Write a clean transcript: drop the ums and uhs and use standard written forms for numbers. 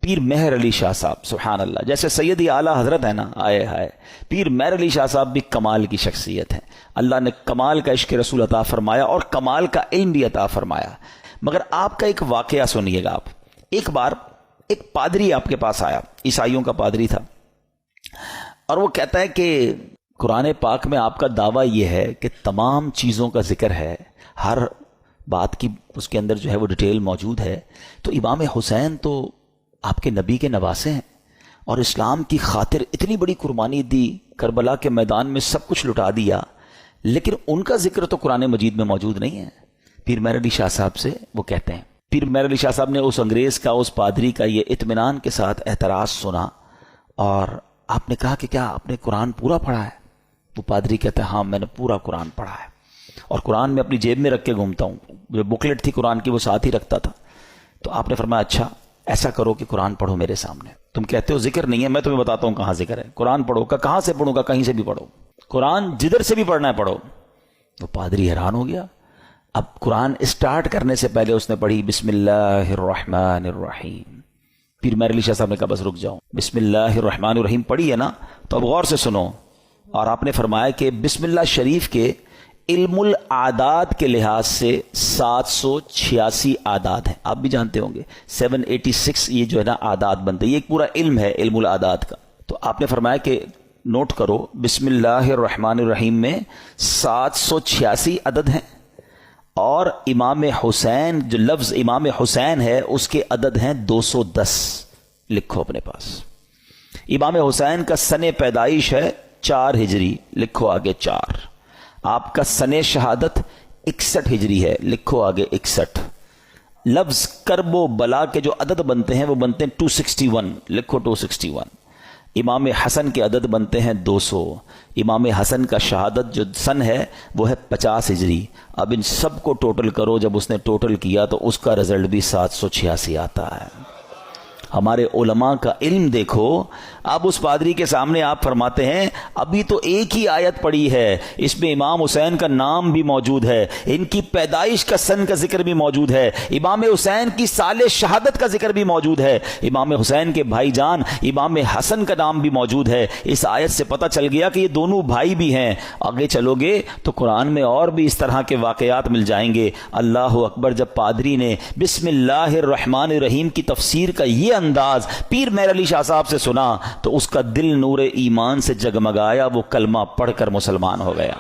پیر مہر علی شاہ صاحب، سبحان اللہ، جیسے سیدی اعلیٰ حضرت ہے نا، آئے ہائے، پیر مہر علی شاہ صاحب بھی کمال کی شخصیت ہے. اللہ نے کمال کا عشق رسول عطا فرمایا اور کمال کا علم بھی عطا فرمایا. مگر آپ کا ایک واقعہ سنیے گا آپ. ایک بار ایک پادری آپ کے پاس آیا، عیسائیوں کا پادری تھا، اور وہ کہتا ہے کہ قرآن پاک میں آپ کا دعویٰ یہ ہے کہ تمام چیزوں کا ذکر ہے، ہر بات کی اس کے اندر جو ہے وہ ڈیٹیل موجود ہے. تو امام حسین تو آپ کے نبی کے نواسے ہیں اور اسلام کی خاطر اتنی بڑی قربانی دی، کربلا کے میدان میں سب کچھ لٹا دیا، لیکن ان کا ذکر تو قرآن مجید میں موجود نہیں ہے. پیر مہر علی شاہ صاحب سے وہ کہتے ہیں. پیر مہر علی شاہ صاحب نے اس انگریز کا، اس پادری کا یہ اطمینان کے ساتھ اعتراض سنا، اور آپ نے کہا کہ کیا آپ نے قرآن پورا پڑھا ہے؟ وہ پادری کہتے ہیں ہاں میں نے پورا قرآن پڑھا ہے، اور قرآن میں اپنی جیب میں رکھ کے گھومتا ہوں، جو بکلیٹ تھی قرآن کی وہ ساتھ ہی رکھتا تھا. تو آپ نے فرمایا اچھا ایسا کرو کہ قرآن پڑھو میرے سامنے. تم کہتے ہو ذکر نہیں ہے، میں تمہیں بتاتا ہوں کہاں ذکر ہے. قرآن پڑھو. کہاں سے پڑھوں گا؟ کہیں سے بھی پڑھو، قرآن جدھر سے بھی پڑھنا ہے پڑھو. تو پادری حیران ہو گیا. اب قرآن اسٹارٹ کرنے سے پہلے اس نے پڑھی بسم اللہ الرحمن الرحیم. پیر مہر علی شاہ صاحب نے کہا بس رک جاؤ، بسم اللہ الرحمن الرحیم پڑھی ہے نا، تو اب غور سے سنو. اور آپ نے فرمایا کہ بسم اللہ شریف کے علم الاعداد کے لحاظ سے 786 اعداد ہیں. آپ بھی جانتے ہوں گے 786 یہ جو ہے نا اعداد بنتے ہیں، یہ ایک پورا علم ہے علم الاعداد کا. تو آپ نے فرمایا کہ نوٹ کرو بسم اللہ الرحمن الرحیم میں 786 عدد ہیں، اور امام حسین جو لفظ امام حسین ہے اس کے عدد ہیں 210. لکھو اپنے پاس. امام حسین کا سن پیدائش ہے 4 ہجری، لکھو آگے 4. آپ کا سن شہادت 61 ہجری ہے، لکھو آگے 61. لفظ کرب و بلا کے جو عدد بنتے ہیں وہ بنتے ہیں 261، لکھو 261. امام حسن کے عدد بنتے ہیں 200. امام حسن کا شہادت جو سن ہے وہ ہے 50 ہجری. اب ان سب کو ٹوٹل کرو، جب اس نے ٹوٹل کیا تو اس کا رزلٹ بھی 786 آتا ہے. ہمارے علماء کا علم دیکھو. اب اس پادری کے سامنے آپ فرماتے ہیں ابھی تو ایک ہی آیت پڑی ہے، اس میں امام حسین کا نام بھی موجود ہے، ان کی پیدائش کا سن کا ذکر بھی موجود ہے، امام حسین کی سال شہادت کا ذکر بھی موجود ہے، امام حسین کے بھائی جان امام حسن کا نام بھی موجود ہے. اس آیت سے پتہ چل گیا کہ یہ دونوں بھائی بھی ہیں. آگے چلو گے تو قرآن میں اور بھی اس طرح کے واقعات مل جائیں گے. اللہ اکبر. جب پادری نے بسم اللہ الرحمن الرحیم کی تفسیر کا یہ انداز پیر مہر علی شاہ صاحب سے سنا تو اس کا دل نور ایمان سے جگمگایا، وہ کلمہ پڑھ کر مسلمان ہو گیا.